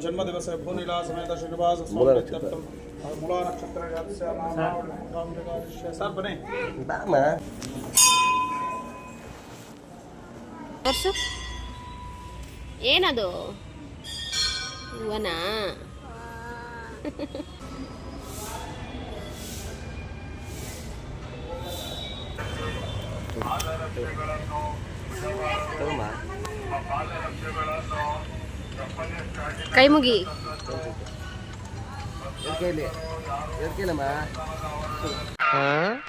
जन्म दिवस भूनीला समेत श्रीनिवास मूला नक्षत्र सर बने ಏನದು ಹೂವನಾ ಕೈ ಮುಗಿ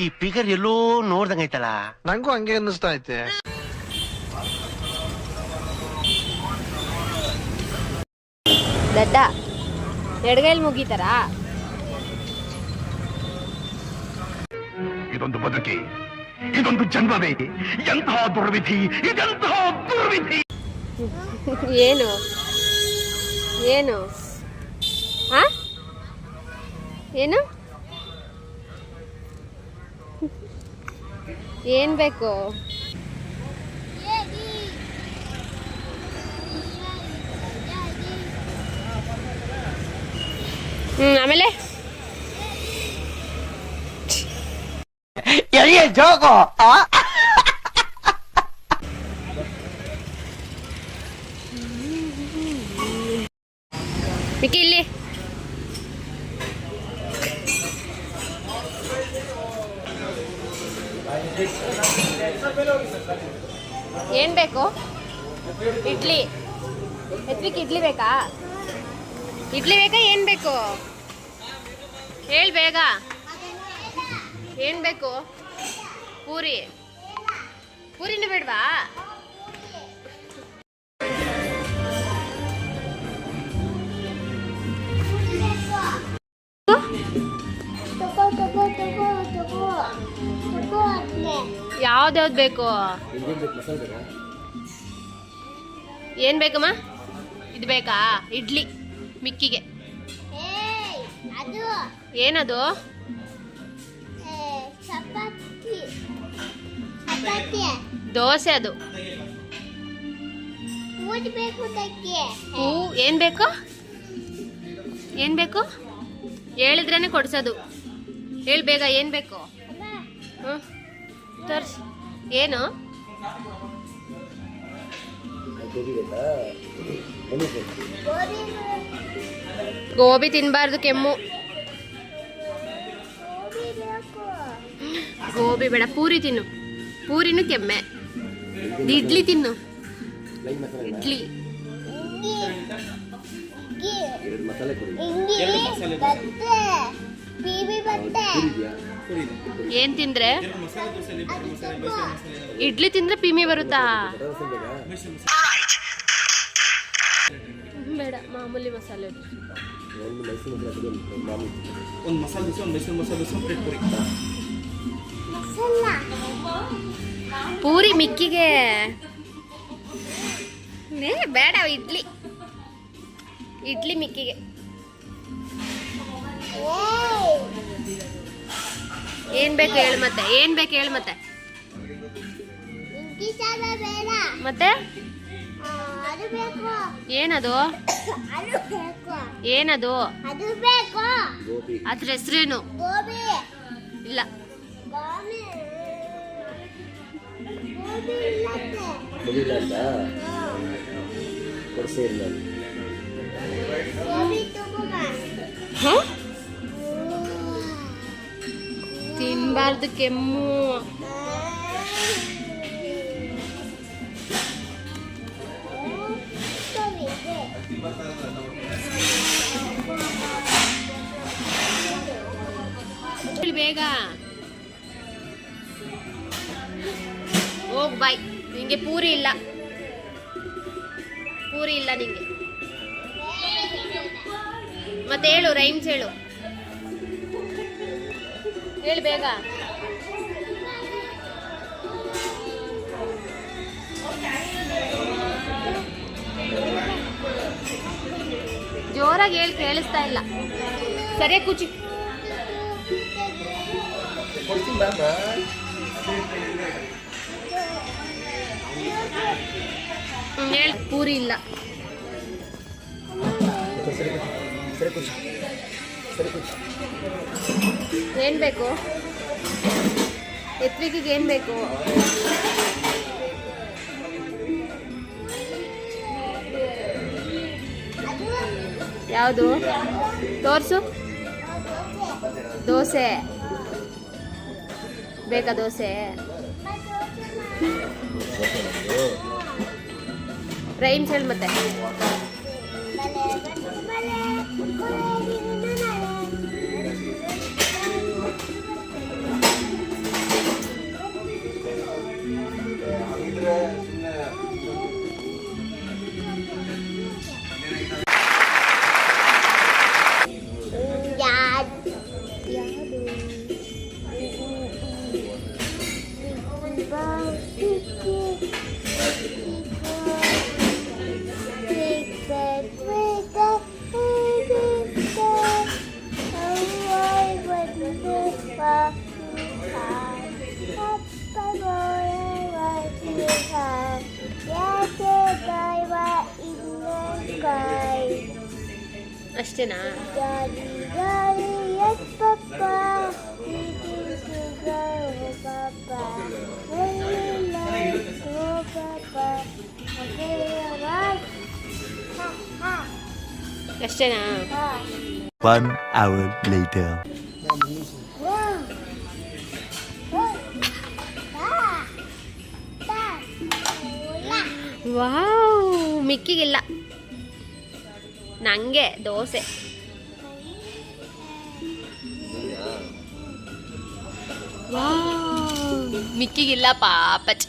ಈ ಫಿಗರ್ ಎಲ್ಲೋ ನೋಡ್ದಂಗೈತಲ್ಲ ನಂಗೂ ಹಂಗೆ ಅನ್ನಿಸ್ತಾ ಐತೆ. ದಡ್ಡ ಎಡಗೈಲಿ ಮುಗಿತಾರ. ಇದೊಂದು ಬದುಕಿ, ಇದೊಂದು ಜನ್ಮವೇ, ಎಂತಹ ದುರ್ವಿಧಿ, ಇದೆಂತಹ ದುರ್ವಿಧಿ. ಏನು ಏನು ಆ ಏನು ಏನ್ ಬೇಕು? ಆಮೇಲೆ ಜೋಗೋ ಮಿಕ್ಕಿ ಇಲ್ಲಿ ಏನ್ ಬೇಕು? ಇಡ್ಲಿ. ಎತ್ವಿಕ್ ಇಡ್ಲಿ ಬೇಕಾ? ಇಡ್ಲಿ ಬೇಕಾ? ಏನ್ ಬೇಕು ಹೇಳ್ ಬೇಗ. ಏನ್ ಬೇಕು? ಪೂರಿ. ಪೂರಿನೂ ಬೇಡ್ವಾ? ಯಾವ್ದ್ಯಾವ್ದು ಬೇಕು? ಏನ್ ಬೇಕಮ್ಮ? ಇದು ಬೇಕಾ? ಇಡ್ಲಿ ಮಿಕ್ಕಿಗೆ. ಏನದು? ದೋಸೆ. ಅದು ಏನ್ ಬೇಕು? ಏನ್ ಬೇಕು ಹೇಳಿದ್ರೇನೆ ಕೊಡ್ಸೋದು. ಹೇಳ್ ಬೇಗ ಏನ್ ಬೇಕು? ತರ್ಸ್. ಏನು? ಗೋಬಿ ತಿನ್ಬಾರ್ದು, ಕೆಮ್ಮು. ಗೋಬಿ ಬೇಡ, ಪೂರಿ ತಿನ್ನು. ಪೂರಿನೂ ಕೆಮ್ಮೆ. ಇಡ್ಲಿ ತಿನ್ನು. ಇಡ್ಲಿ. ಏನ್ ತಿಂದ್ರೆ? ಇಡ್ಲಿ ತಿಂದ್ರೆ ಪೀಮಿ ಬರುತ್ತಾ? ಬೇಡ, ಮಾಮೂಲಿ ಮಸಾಲೆ. ಪೂರಿ ಮಿಕ್ಕಿಗೆ ಬೇಡ. ಇಡ್ಲಿ. ಇಡ್ಲಿ ಮಿಕ್ಕಿಗೆ. ಏನ್ ಬೇಕು ಹೇಳು ಮತ್ತೆ? ಏನ್ ಬೇಕು ಹೇಳು ಮತ್ತೆ? ಮತ್ತೆ ಏನದು? ಏನದು? ಅದ್ರ ಹೆಸ್ರೇನು? ಇಲ್ಲ. ತಿನ್ಬಾರ್ದು, ಕೆಮ್ಮು. ಬೇಗ ಹೋಗ್ ಬಾಯ್. ನಿಂಗೆ ಪೂರಿ ಇಲ್ಲ, ಪೂರಿ ಇಲ್ಲ ನಿಂಗೆ. ಮತ್ತೆ ಹೇಳು, ರೈಮ್ಸ್ ಹೇಳು. ಹೇಳು ಬೇಗ. ಜೋರಾಗಿ ಹೇಳಿ, ಕೇಳಿಸ್ತಾ ಇಲ್ಲ. ಸರಿಯಾಗಿ ಕೂಚಿ. ಹೇಳಿ. ಪೂರಿ ಇಲ್ಲ. ಏನ್ ಬೇಕು? ಎತ್ವಿಕಿಗೆ ಏನ್ ಬೇಕು? ಯಾವುದು ತೋರ್ಸು. ದೋಸೆ ಬೇಕಾ? ದೋಸೆ ರೈಮ್ಸ್ ಹೇಳಿ ಮತ್ತೆ. ಅಷ್ಟೇನಾ? ಅಷ್ಟೇನಾ? 1 hour later. ವಾವ್, ಮಿಕ್ಕಿಗಿಲ್ಲ. ನಂಗೆ ದೋಸೆ. ವಾವ್, ಮಿಕ್ಕಿಗಿಲ್ಲ ಪಾಪಚ್.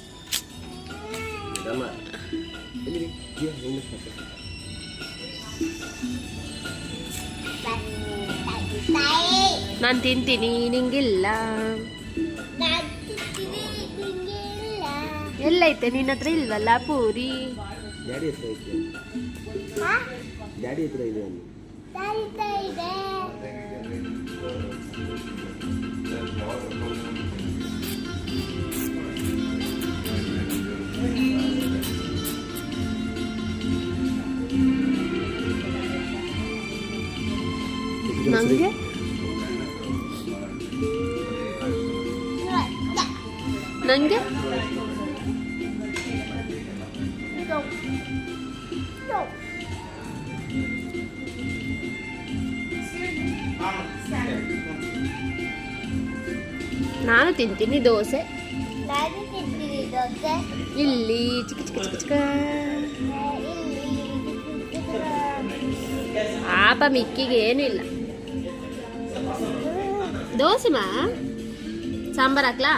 ನಾನು ತಿಂತೀನಿ, ನಿಂಗಿಲ್ಲ. ಎಲ್ಲೈತೆ ನಿನ್ನ ಹತ್ರ? ಇಲ್ವಲ್ಲ ಪೂರಿ. ಡ್ಯಾಡಿ ಹತ್ರ ಐತೆ. ಡ್ಯಾಡಿ ಹತ್ರ ಇದೆ. ನಂಗೆ ನಂಗೆ ನಾನು ತಿಂತೀನಿ ದೋಸೆ. ಇಲ್ಲಿ ಚಿಕ್ಕ ಚಿಕ್ಕ ಚಿಕ್ಕ ಚಿಕ್ಕ ಪಾಪ, ಮಿಕ್ಕಿಗೆ ಏನೂ ಇಲ್ಲ. ದೋಸೆ ಮಾ ಸಾಂಬಾರ್ ಹಾಕ್ಲಾ?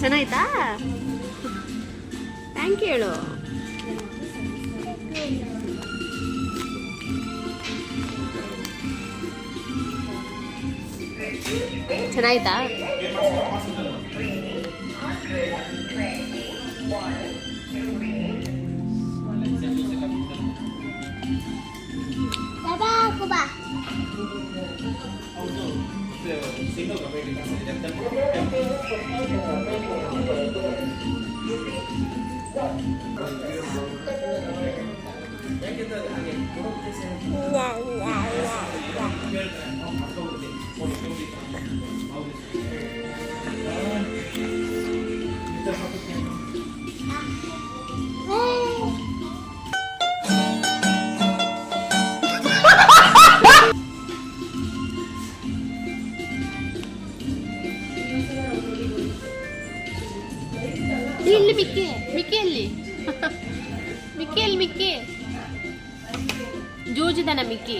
ಚೆನ್ನಾಯ್ತಾ? ಥ್ಯಾಂಕ್ ಯು ಹೇಳು. ಚೆನ್ನಾಯ್ತಾ? ಇಲ್ಲಿ ಮಿಕ್ಕಿ, ಮಿಕ್ಕಿಯಲ್ಲಿ ಮಿಕ್ಕಿಯಲ್ಲಿ ಮಿಕ್ಕಿ ಜೂಜಿದನ ಮಿಕ್ಕಿ.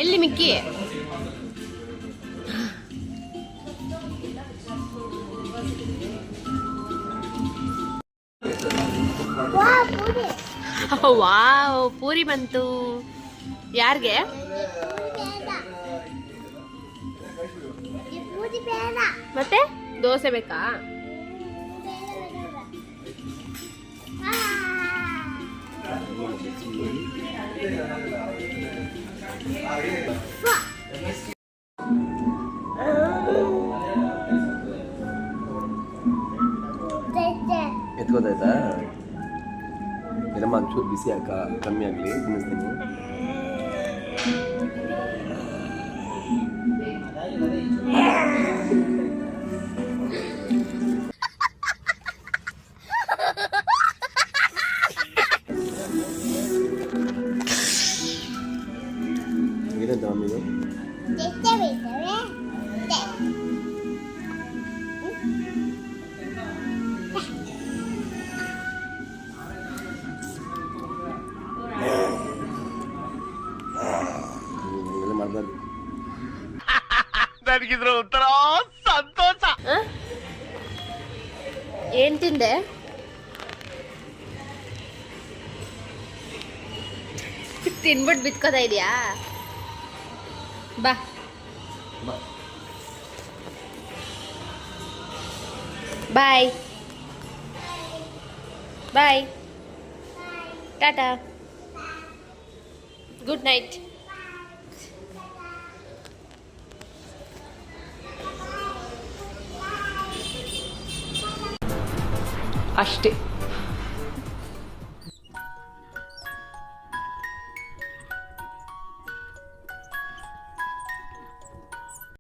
ಎಲ್ಲಿ ಮಿಕ್ಕಿ? ವಾವ್, ಪೂರಿ ಬಂತು. ಯಾರಿಗೆ? ಮತ್ತೆ ದೋಸೆ ಬೇಕಾ? ಎತ್ಕೋತಾಯ್ತಾ? ಏನಮ್ಮ ಒಂಚೂರು ಬಿಸಿ ಹಾಕ, ಕಮ್ಮಿ ಆಗಲಿ ತಿನ್ನಿಸ್ತೀನಿ. ಏನಂತ ಮಮ್ಮಿದು? ಮಾಡ್ಬಾರ್ದು. ನನಗಿದ್ರ ಒಂಥರ ಸಂತೋಷ. ಏನ್ ತಿಂದೆ? ತಿನ್ಬಿಟ್ಟು ಬಿತ್ಕೋತಾ ಇದೀಯಾ? ಬಾ ಬಾಯ್ ಬಾಯ್, ಟಾಟಾ, ಗುಡ್ ನೈಟ್. ಅಷ್ಟೇ.